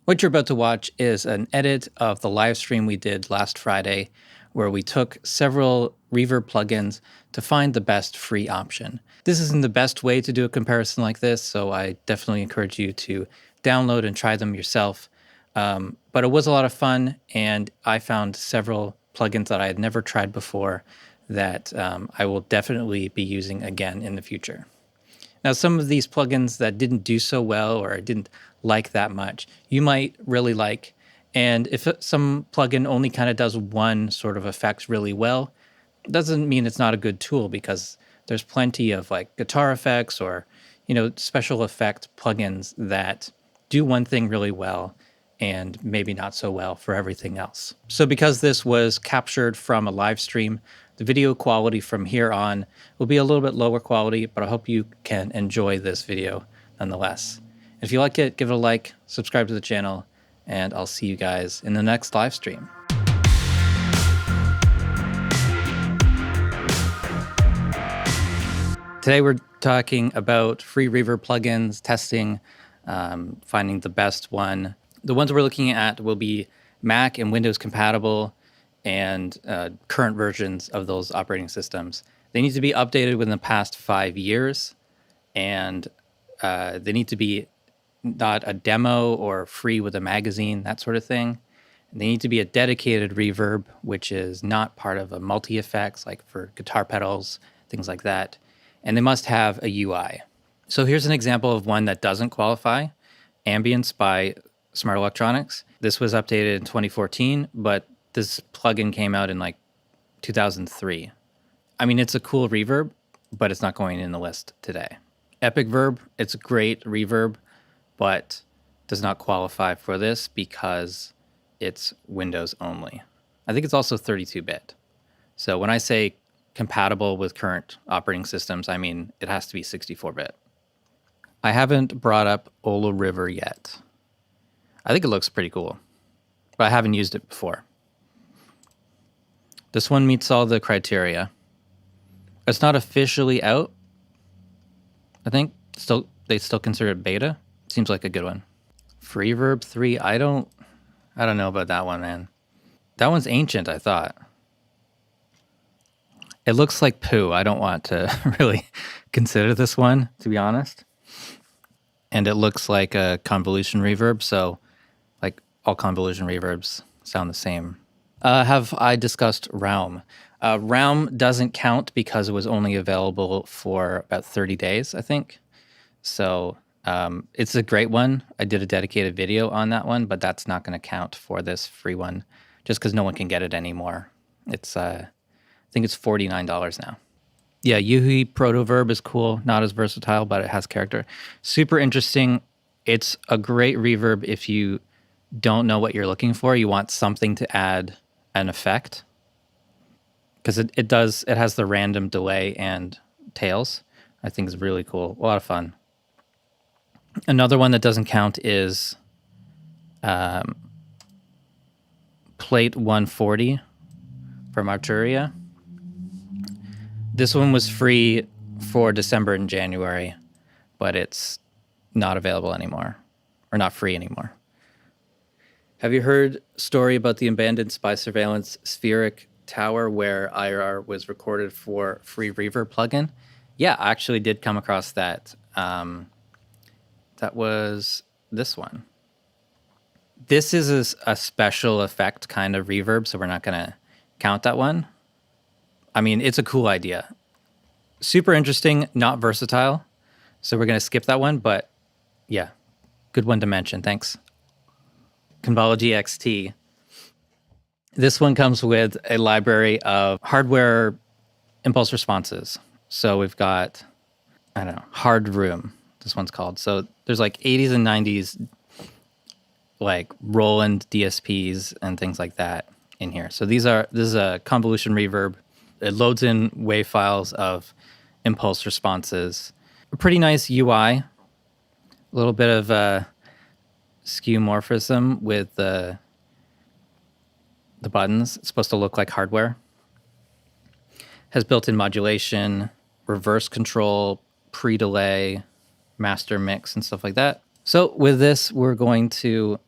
What you're about to watch is an edit of the live stream we did last Friday, where we took several reverb plugins to find the best free option. This isn't the best way to do a comparison like this, so I definitely encourage you to download and try them yourself. But it was a lot of fun, and I found several plugins that I had never tried before that I will definitely be using again in the future. Now, some of these plugins that didn't do so well or I didn't like that much, you might really like. And if some plugin only kind of does one sort of effect really well, it doesn't mean it's not a good tool, because there's plenty of like guitar effects or, special effect plugins that do one thing really well and maybe not so well for everything else. So because this was captured from a live stream, the video quality from here on will be a little bit lower quality, but I hope you can enjoy this video nonetheless. If you like it, give it a like, subscribe to the channel, and I'll see you guys in the next live stream. Today we're talking about free reverb plugins, testing, finding the best one. The ones we're looking at will be Mac and Windows compatible and current versions of those operating systems. They need to be updated within the past 5 years, and they need to be not a demo or free with a magazine, that sort of thing. And they need to be a dedicated reverb, which is not part of a multi-effects, like for guitar pedals, things like that. And they must have a UI. So here's an example of one that doesn't qualify, Ambience by Smart Electronics. This was updated in 2014, but this plugin came out in like 2003. I mean, it's a cool reverb, but it's not going in the list today. Epic Verb, it's a great reverb, but does not qualify for this because it's Windows only. I think it's also 32-bit. So when I say compatible with current operating systems, I mean it has to be 64-bit. I haven't brought up Oril River yet. I think it looks pretty cool, but I haven't used it before. This one meets all the criteria. It's not officially out. I think they still consider it beta. Seems like a good one. Verberate 3, I don't know about that one, man. That one's ancient, I thought. It looks like poo. I don't want to really consider this one, to be honest. And it looks like a convolution reverb, so like all convolution reverbs sound the same. Have I discussed Realm? Realm doesn't count because it was only available for about 30 days, I think. So it's a great one. I did a dedicated video on that one, but that's not going to count for this free one just because no one can get it anymore. It's I think it's $49 now. Yeah, Yuhi Proto Verb is cool. Not as versatile, but it has character. Super interesting. It's a great reverb if you don't know what you're looking for. You want something to add an effect, because it has the random delay and tails. I think is really cool. A lot of fun. Another one that doesn't count is Plate 140 from Arturia. This one was free for December and January, but it's not available anymore, or not free anymore. Have you heard a story about the abandoned spy surveillance spheric tower where IRR was recorded for free reverb plugin? Yeah, I actually did come across that. That was this one. This is a special effect kind of reverb, so we're not going to count that one. I mean, it's a cool idea. Super interesting, not versatile. So we're going to skip that one, but yeah, good one to mention. Thanks. Convology XT. This one comes with a library of hardware impulse responses. So we've got, I don't know, Hard Room, this one's called. So there's like 80s and 90s, like Roland DSPs and things like that in here. So this is a convolution reverb. It loads in WAV files of impulse responses. A pretty nice UI. A little bit of skeuomorphism with the buttons. It's supposed to look like hardware. Has built-in modulation, reverse control, pre-delay, master mix, and stuff like that. So with this, we're going to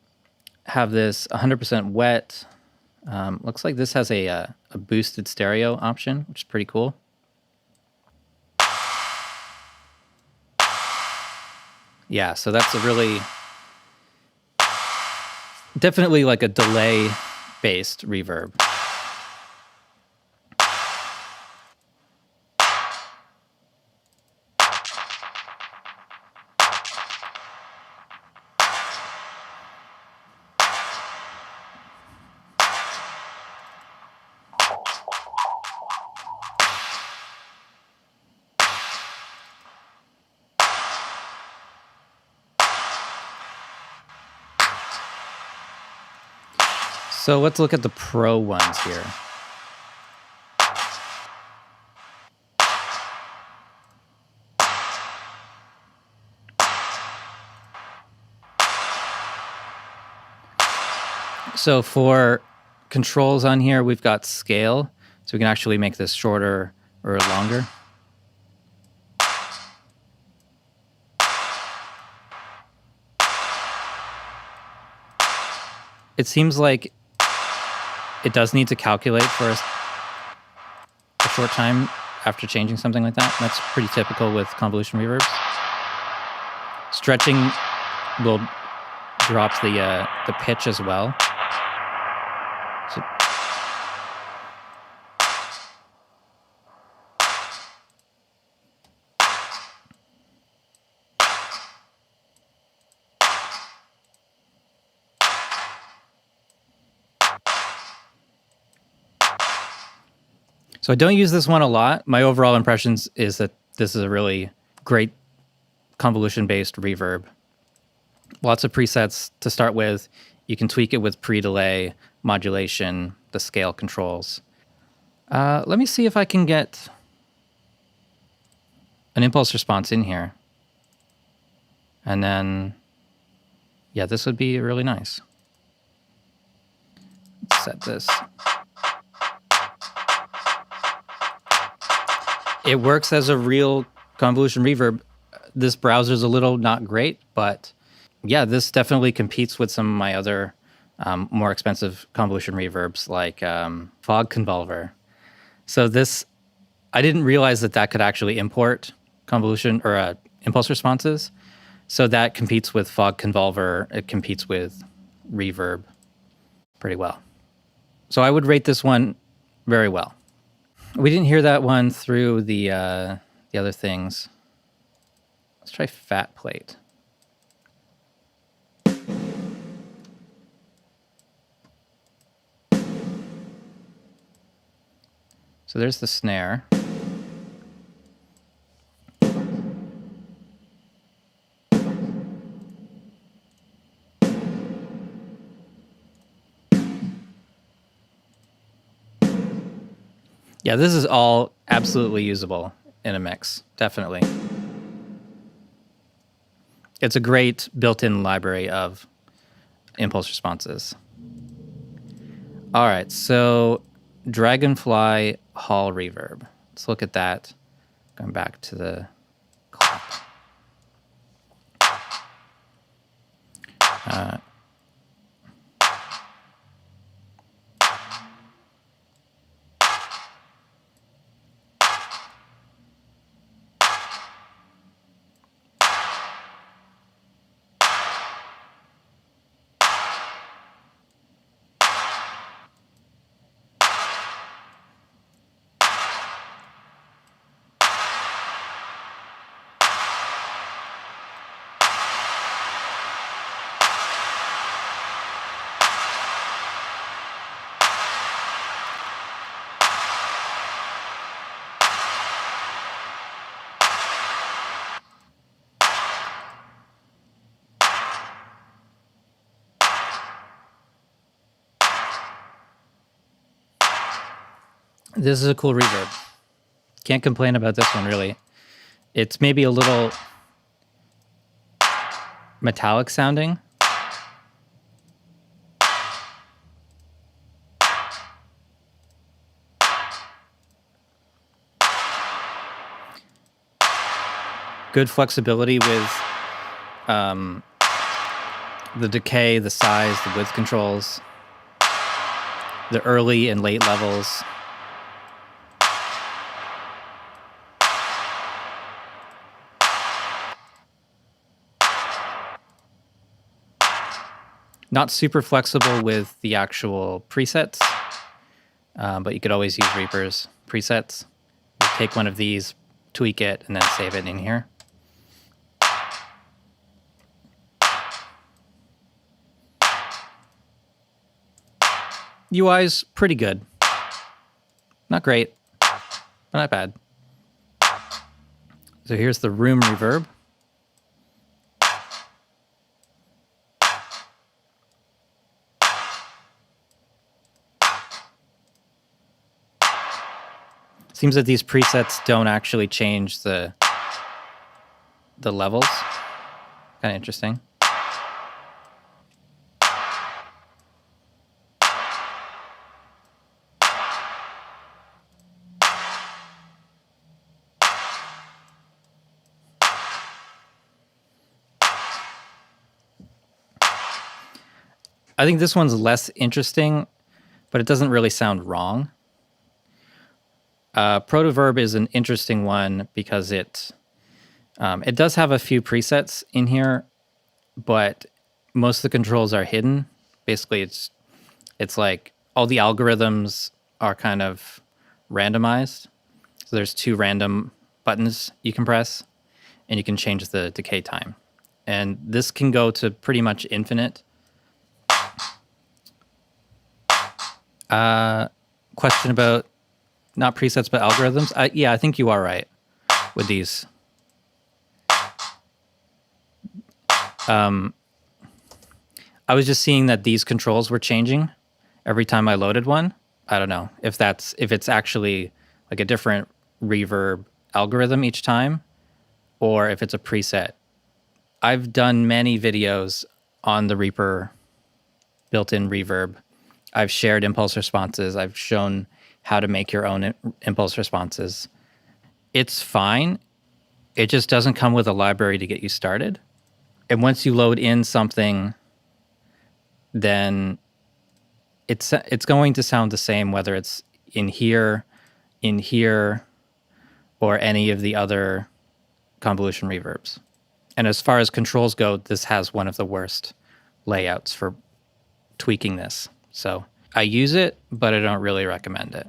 have this 100% wet. Looks like this has a boosted stereo option, which is pretty cool. Yeah, so that's a really, definitely like a delay-based reverb. So let's look at the pro ones here. So for controls on here, we've got scale. So we can actually make this shorter or longer. It seems like it does need to calculate for a short time after changing something like that. That's pretty typical with convolution reverbs. Stretching will drop the pitch as well. So I don't use this one a lot. My overall impressions is that this is a really great convolution-based reverb. Lots of presets to start with. You can tweak it with pre-delay, modulation, the scale controls. Let me see if I can get an impulse response in here. And then, yeah, this would be really nice. Let's set this. It works as a real convolution reverb. This browser's a little not great, but yeah, this definitely competes with some of my other more expensive convolution reverbs like Fog Convolver. So this, I didn't realize that that could actually import convolution or impulse responses. So that competes with Fog Convolver. It competes with Reverb pretty well. So I would rate this one very well. We didn't hear that one through the other things. Let's try Fat Plate. So there's the snare. Yeah, this is all absolutely usable in a mix, definitely. It's a great built-in library of impulse responses. All right, so Dragonfly Hall Reverb. Let's look at that. Going back to the clap. This is a cool reverb. Can't complain about this one, really. It's maybe a little metallic sounding. Good flexibility with the decay, the size, the width controls, the early and late levels. Not super flexible with the actual presets, but you could always use Reaper's presets. You take one of these, tweak it, and then save it in here. UI's pretty good. Not great, but not bad. So here's the room reverb. Seems that these presets don't actually change the levels. Kind of interesting. I think this one's less interesting, but it doesn't really sound wrong. Protoverb is an interesting one because it does have a few presets in here, but most of the controls are hidden. Basically, it's like all the algorithms are kind of randomized. So there's 2 random buttons you can press, and you can change the decay time. And this can go to pretty much infinite. Question about not presets, but algorithms. Yeah, I think you are right with these. I was just seeing that these controls were changing every time I loaded one. I don't know if it's actually like a different reverb algorithm each time, or if it's a preset. I've done many videos on the Reaper built-in reverb. I've shared impulse responses. I've shown how to make your own impulse responses. It's fine. It just doesn't come with a library to get you started. And once you load in something, then it's going to sound the same whether it's in here, or any of the other convolution reverbs. And as far as controls go, this has one of the worst layouts for tweaking this. So I use it, but I don't really recommend it.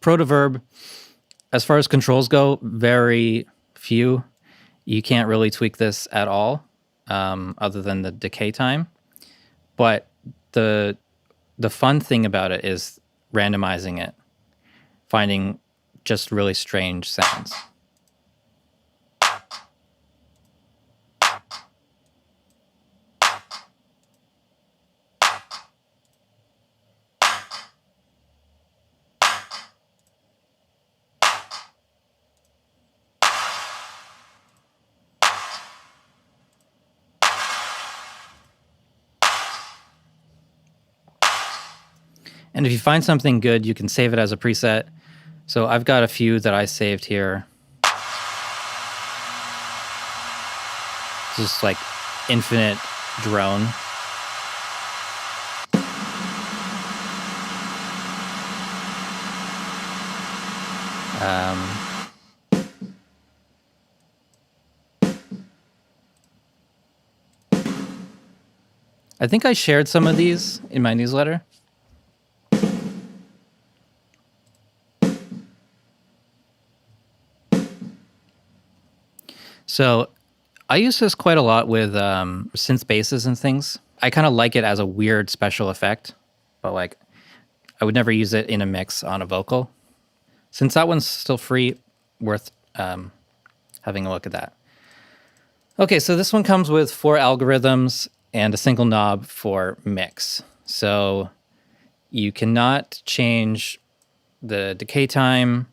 Protoverb, as far as controls go, very few. You can't really tweak this at all, other than the decay time. But the fun thing about it is randomizing it, finding just really strange sounds. And if you find something good, you can save it as a preset. So I've got a few that I saved here. Just like infinite drone. I think I shared some of these in my newsletter. So I use this quite a lot with synth basses and things. I kind of like it as a weird special effect, but like I would never use it in a mix on a vocal. Since that one's still free, worth having a look at that. Okay, so this one comes with 4 algorithms and a single knob for mix. So you cannot change the decay time,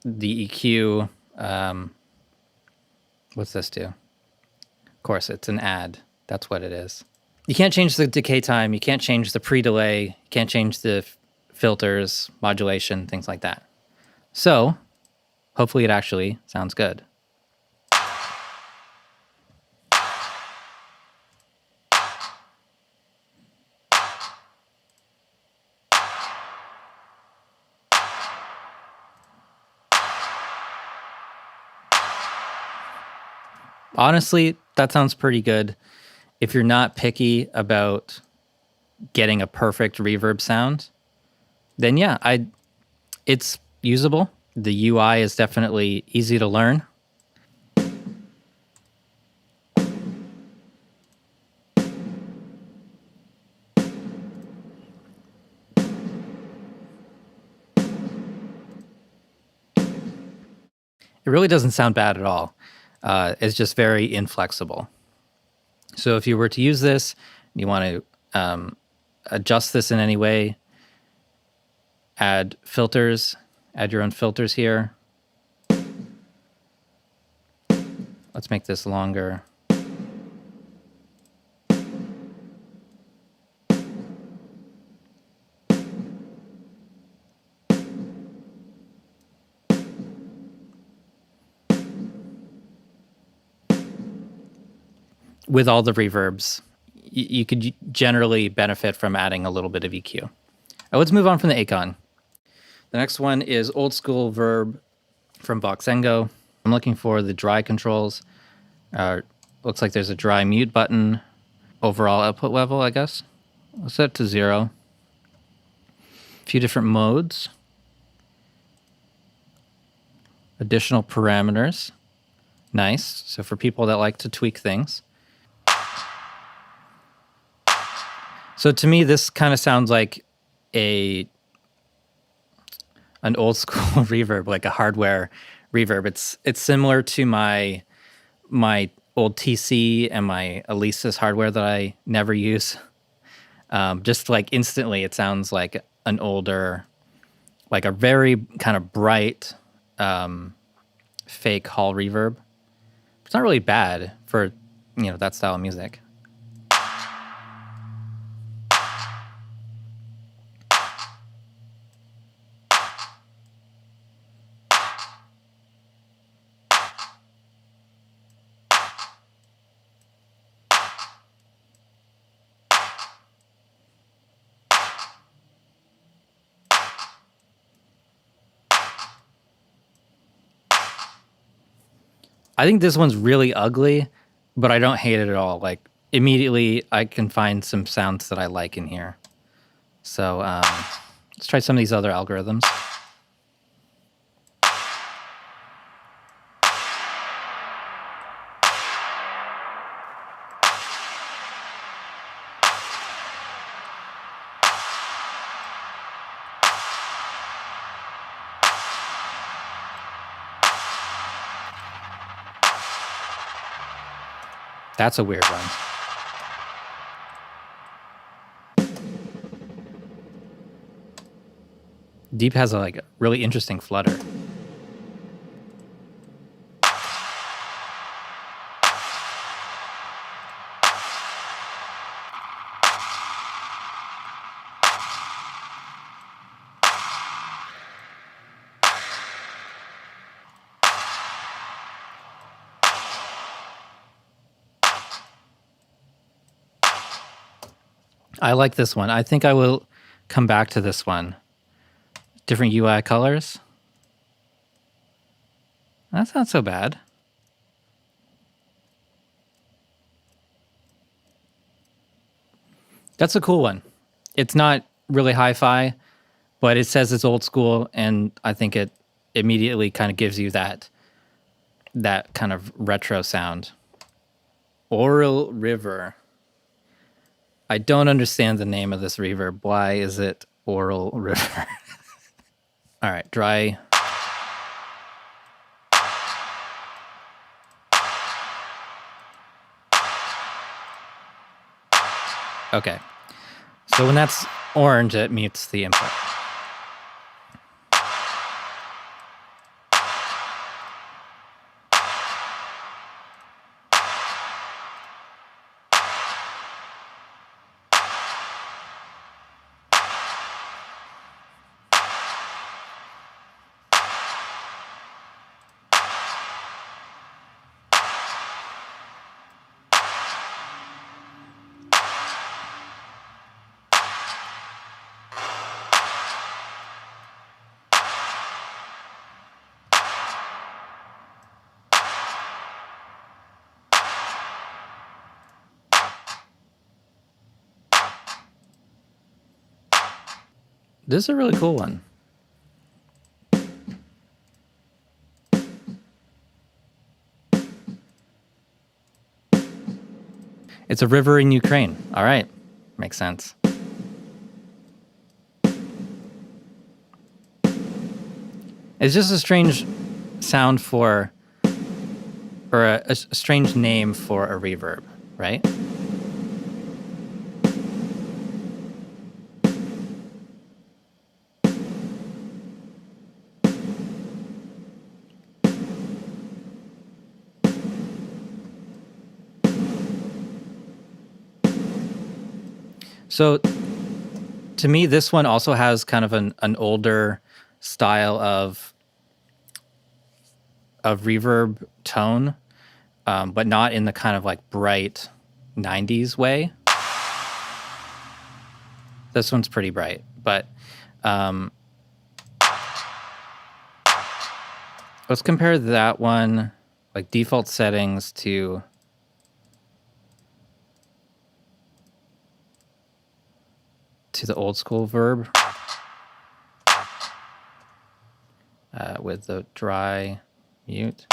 the EQ. What's this do? Of course, it's an add. That's what it is. You can't change the decay time. You can't change the pre-delay. You can't change the filters, modulation, things like that. So hopefully it actually sounds good. Honestly, that sounds pretty good. If you're not picky about getting a perfect reverb sound, then yeah, it's usable. The UI is definitely easy to learn. It really doesn't sound bad at all. It's just very inflexible. So if you were to use this, you want to adjust this in any way, add filters, add your own filters here. Let's make this longer. With all the reverbs, you could generally benefit from adding a little bit of EQ. Let's move on from the Acon. The next one is Old School Verb from Voxengo. I'm looking for the dry controls. Looks like there's a dry mute button. Overall output level, I guess. I'll set it to 0. A few different modes. Additional parameters. Nice. So for people that like to tweak things. So to me, this kind of sounds like an old school reverb, like a hardware reverb. It's similar to my old TC and my Alesis hardware that I never use. Just like instantly, it sounds like an older, like a very kind of bright fake hall reverb. It's not really bad for that style of music. I think this one's really ugly, but I don't hate it at all. Like immediately, I can find some sounds that I like in here. So let's try some of these other algorithms. That's a weird one. Deep has a really interesting flutter. I like this one. I think I will come back to this one. Different UI colors. That's not so bad. That's a cool one. It's not really hi-fi, but it says it's old school, and I think it immediately kind of gives you that kind of retro sound. Oril River. I don't understand the name of this reverb. Why is it Oril River? All right, dry. Okay. So when that's orange, it mutes the input. This is a really cool one. It's a river in Ukraine. All right. Makes sense. It's just a strange sound for, or a strange name for a reverb, right? So to me, this one also has kind of an older style of reverb tone, but not in the kind of like bright 90s way. This one's pretty bright, but let's compare that one, like default settings, to the old school Verb with the dry mute.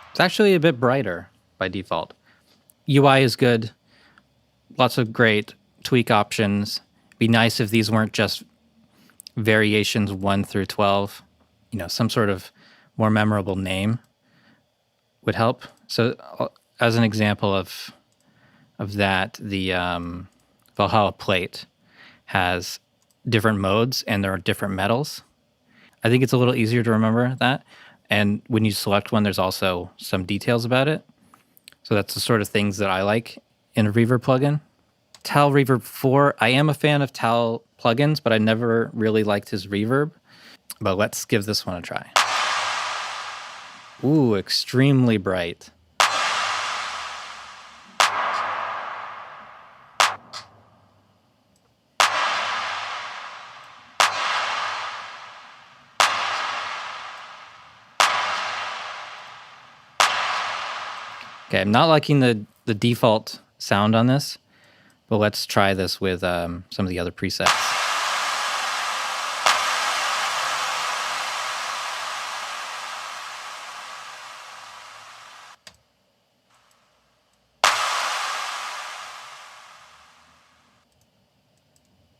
It's actually a bit brighter by default. UI is good. Lots of great tweak options. Be nice if these weren't just variations 1 through 12. You know, some sort of more memorable name would help. So as an example of that, the Valhalla Plate has different modes and there are different metals. I think it's a little easier to remember that. And when you select one, there's also some details about it. So that's the sort of things that I like in a reverb plugin. TAL-Reverb V4. I am a fan of TAL plugins, but I never really liked his reverb. But let's give this one a try. Ooh, extremely bright. Okay, I'm not liking the default sound on this, but let's try this with some of the other presets.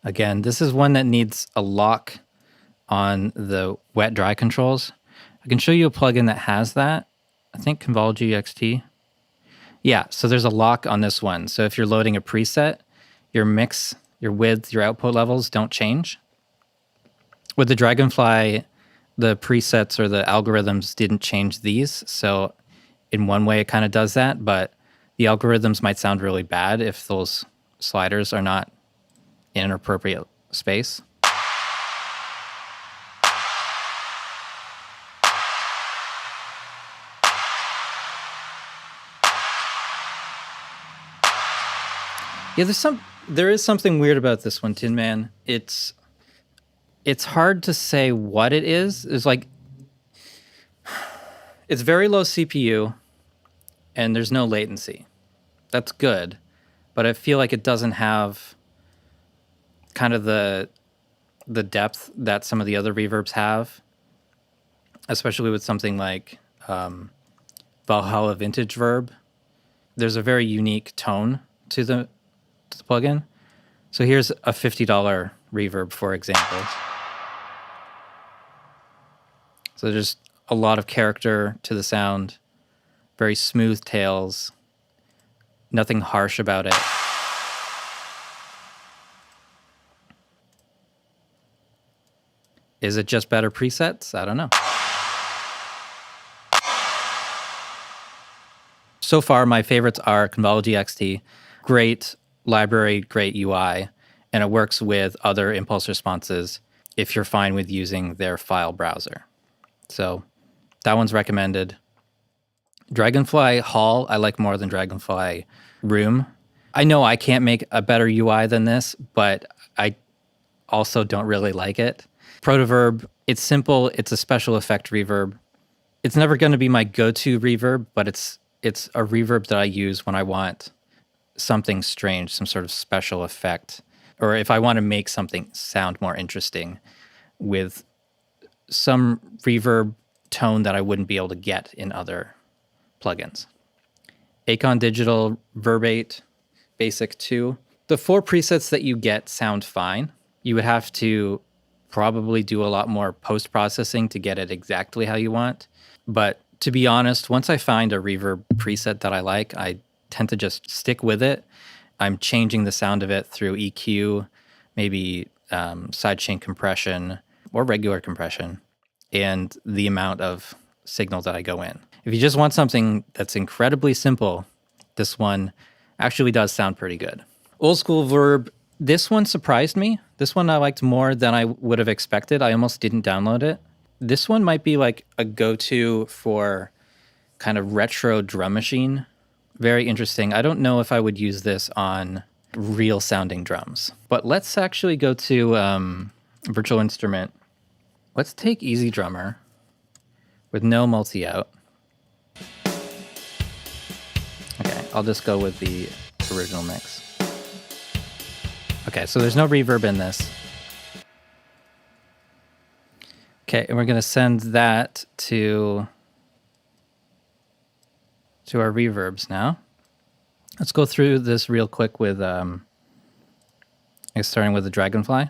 Again, this is one that needs a lock on the wet-dry controls. I can show you a plugin that has that. I think Convology XT. Yeah, so there's a lock on this one. So if you're loading a preset, your mix, your width, your output levels don't change. With the Dragonfly, the presets or the algorithms didn't change these. So in one way, it kind of does that, but the algorithms might sound really bad if those sliders are not in an appropriate space. Yeah, there is something weird about this one, Tinman. It's hard to say what it is. It's like it's very low CPU and there's no latency. That's good, but I feel like it doesn't have kind of the depth that some of the other reverbs have, especially with something like Valhalla Vintage Verb. There's a very unique tone to the plugin. So here's a $50 reverb, for example. So there's a lot of character to the sound, very smooth tails, nothing harsh about it. Is it just better presets? I don't know. So far, my favorites are Convology XT. Great library, great UI, and it works with other impulse responses if you're fine with using their file browser. So that one's recommended. Dragonfly Hall, I like more than Dragonfly Room. I know I can't make a better UI than this, but I also don't really like it. Protoverb, it's simple. It's a special effect reverb. It's never going to be my go-to reverb, but it's a reverb that I use when I want something strange, some sort of special effect, or if I want to make something sound more interesting with some reverb tone that I wouldn't be able to get in other plugins. Acon Digital Verberate Basic 2. The 4 presets that you get sound fine. You would have to probably do a lot more post-processing to get it exactly how you want. But to be honest, once I find a reverb preset that I like, I tend to just stick with it. I'm changing the sound of it through EQ, maybe sidechain compression or regular compression, and the amount of signal that I go in. If you just want something that's incredibly simple, this one actually does sound pretty good. Old School Verb, this one surprised me. This one I liked more than I would have expected. I almost didn't download it. This one might be like a go-to for kind of retro drum machine. Very interesting. I don't know if I would use this on real sounding drums. But let's actually go to virtual instrument. Let's take Easy Drummer with no multi-out. Okay, I'll just go with the original mix. Okay, so there's no reverb in this. Okay, and we're going to send that to our reverbs now. Let's go through this real quick with, starting with the Dragonfly.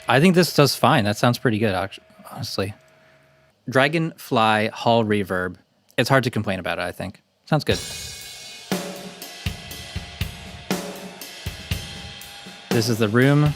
I think this does fine. That sounds pretty good, honestly. Dragonfly Hall Reverb. It's hard to complain about it, I think. Sounds good. This is the room.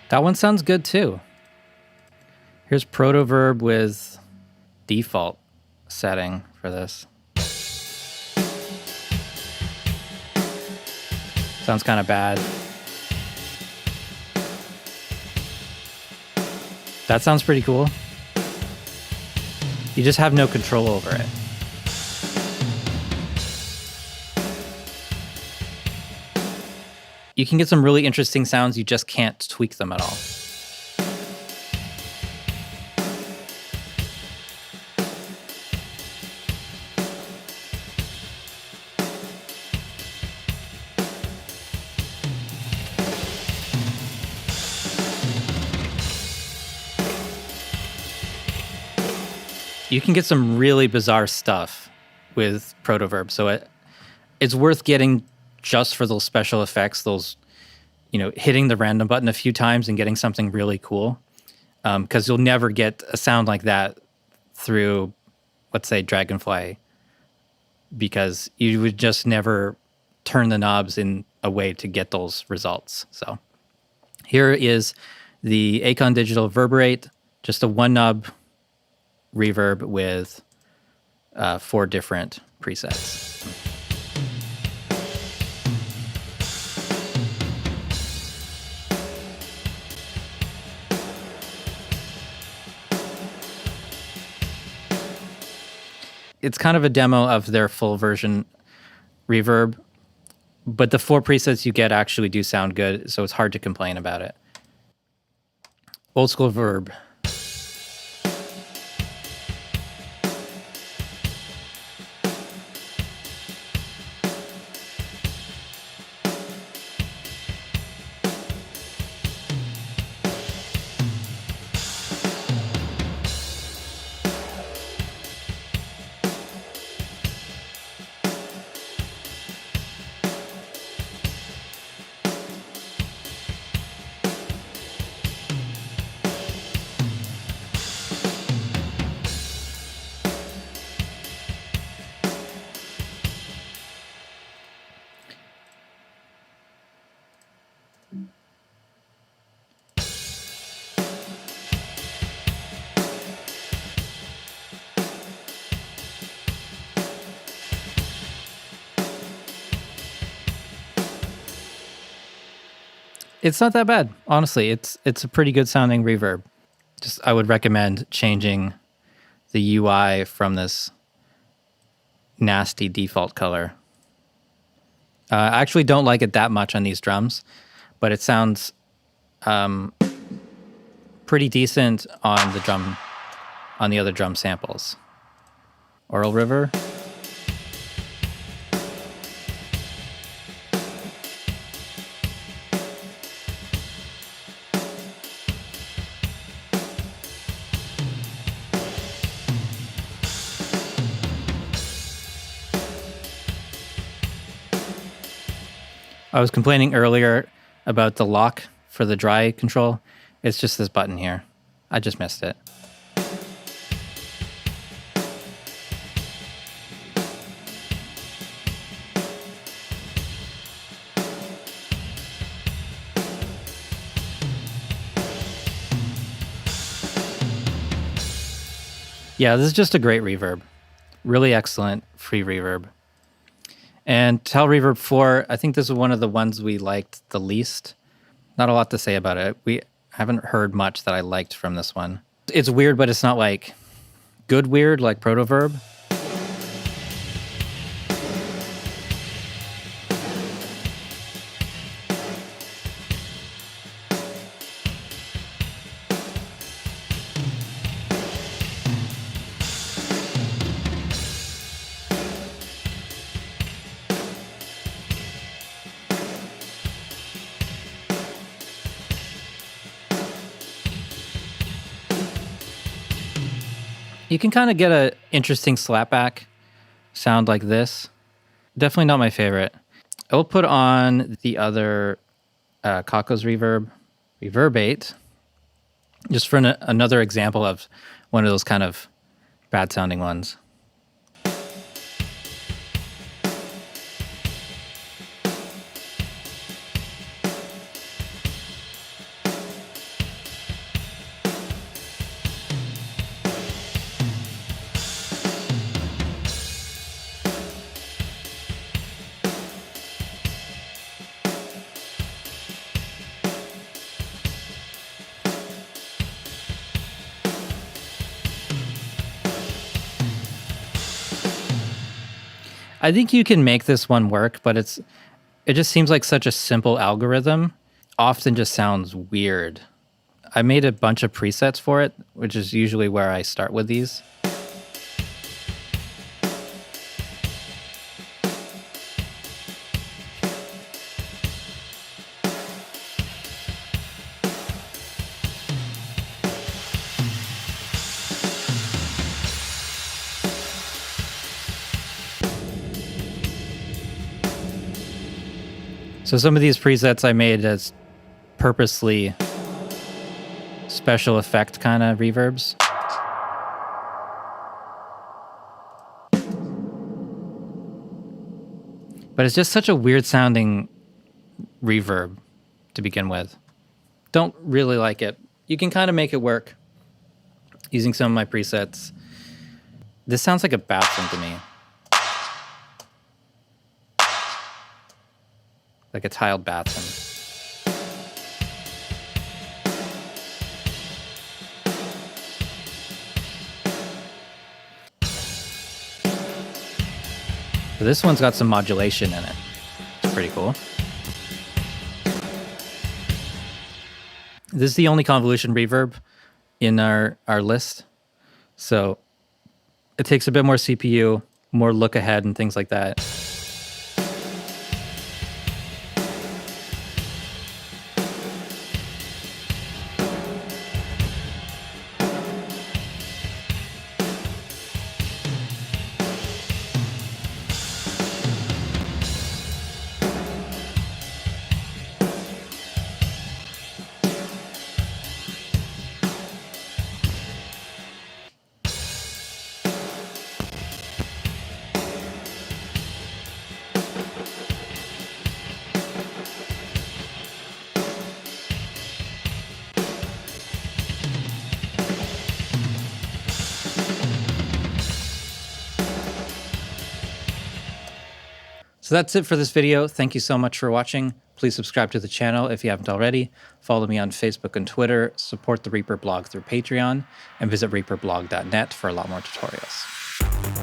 That one sounds good too. Here's Protoverb with default setting for this. Sounds kind of bad. That sounds pretty cool. You just have no control over it. You can get some really interesting sounds, you just can't tweak them at all. You can get some really bizarre stuff with Protoverb, so it's worth getting just for those special effects, those, hitting the random button a few times and getting something really cool. Because you'll never get a sound like that through, let's say, Dragonfly, because you would just never turn the knobs in a way to get those results. So here is the Acon Digital Verberate, just a one knob reverb with 4 different presets. It's kind of a demo of their full version reverb, but the 4 presets you get actually do sound good, so it's hard to complain about it. Old School Verb. It's not that bad, honestly. It's a pretty good sounding reverb. Just I would recommend changing the UI from this nasty default color. I actually don't like it that much on these drums, but it sounds pretty decent on the other drum samples. Oril River. I was complaining earlier about the lock for the dry control. It's just this button here. I just missed it. Yeah, this is just a great reverb. Really excellent free reverb. And TAL-Reverb V4, I think this is one of the ones we liked the least. Not a lot to say about it. We haven't heard much that I liked from this one. It's weird, but it's not like good weird like Protoverb. You can kind of get an interesting slapback sound like this. Definitely not my favorite. I will put on the other Kakos reverb, Verberate, just for another example of one of those kind of bad sounding ones. I think you can make this one work, but it just seems like such a simple algorithm. Often just sounds weird. I made a bunch of presets for it, which is usually where I start with these. So some of these presets I made as purposely special effect kind of reverbs. But it's just such a weird sounding reverb to begin with. Don't really like it. You can kind of make it work using some of my presets. This sounds like a bathroom to me. Like a tiled bathroom. So this one's got some modulation in it. It's pretty cool. This is the only convolution reverb in our list. So it takes a bit more CPU, more look ahead and things like that. So that's it for this video. Thank you so much for watching. Please please subscribe to the channel if you haven't already. Follow me on Facebook and Twitter, support the Reaper blog through Patreon, and visit reaperblog.net for a lot more tutorials.